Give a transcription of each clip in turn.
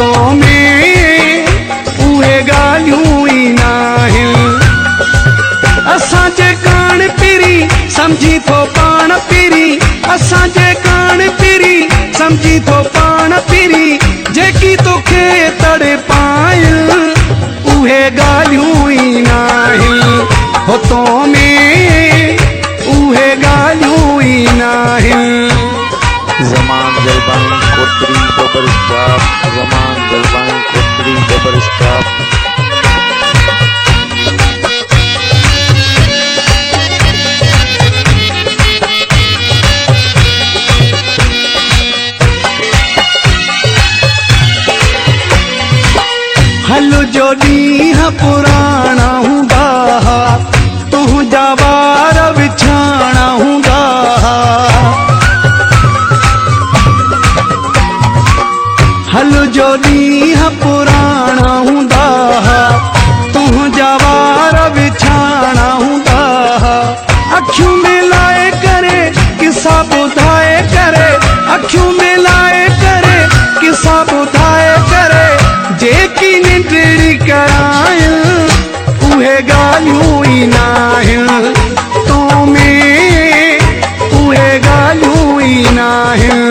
तो में उहे ॻाल्हियूं ई नाहिनि। असांजे कान पिरी समझी थो पाण पिरी, असांजे कान पिरी समझी थो पाण पिरी, जेकी तोखे तड़े पाए उहे ॻाल्हियूं ई नाहिनि। हो तो में उहे ॻाल्हियूं ई नाहिनि। ज़मान जलबानी कोतरी बबर स्टॉप, ज़मान जलबानी कोतरी बबर स्टॉप। हल जो ॾींहं पुराणा हूंदा हा, तुंहिंजा वार विछाणा हूंदा हा। हल जो ॾींहं पुराणा हूंदा हा, तुंहिंजा वार विछाणा हूंदा हा। अखियूं मिलाए करे किसा ॿुधाए करे, अखियूं मिलाए करे किसा ॿुधाए करे, जेकी निंडड़ी कराए उहे ॻाल्हियूं ई नाहिनि। तो में उहे ॻाल्हियूं ई नाहिनि।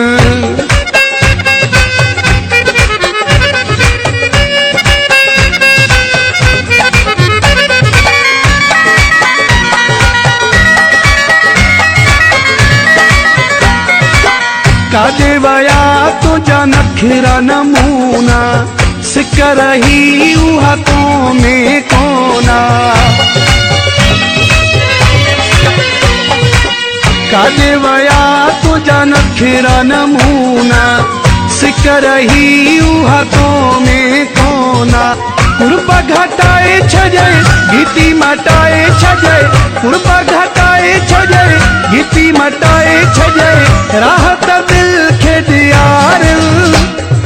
काॾे वया तुंहिंजा नखरा नमूना, सिक रही उहा तो में कोना। काॾे वया तुंहिंजा नखरा नमूना, सिक रही उहा तो में कोना। कुर्बा घटाए छॾे घिटी मटाए छॾे, कुर्बा घटाए छॾे घिटी मटाए छॾे, राहत दिल खे ॾियार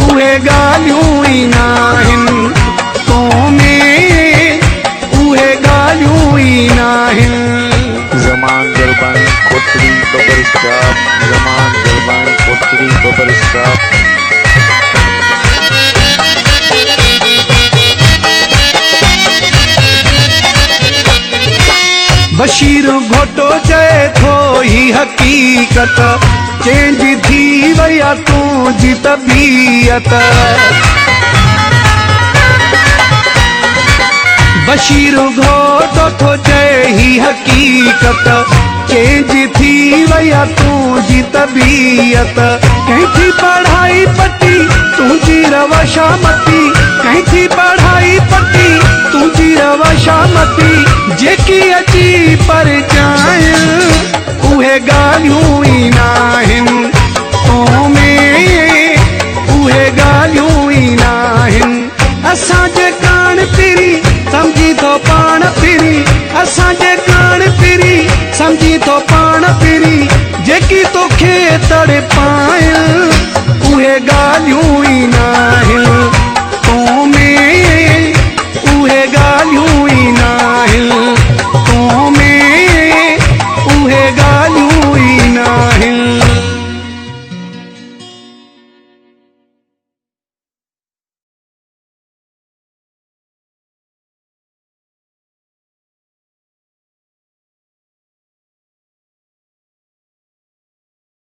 उहे ॻाल्हियूं ई नाहिनि। तो में उहे ॻाल्हियूं ई नाहिनि। ज़मान जलबानी कोतरी बबर स्टॉप, ज़मान जलबानी कोतरी बबर स्टॉप। बशीर घोटो चए थो ही हकीकत, चेंज थी वई आहे तुंहिंजी तबीयत। बशीर घोटो थो चए ही हकीकत, चेंज थी वई आहे तुंहिंजी तबीयत। कंहिं थी पढ़ाई पटी तुंहिंजी रवशा मती, कंहिं थी पढ़ाई पटी तुंहिंजी रवशा मती, जेकी अची पर जाए उहे ॻाल्हियूं ई नाहिनि। तो में उहे ॻाल्हियूं ई नाहिनि। असांजे कान पिरी समझी थो पाण पिरी, असांजे कान पिरी समझी थो पाण पिरी, जेकी तोखे तड़े पाए उहे ॻाल्हियूं ई नाहिनि।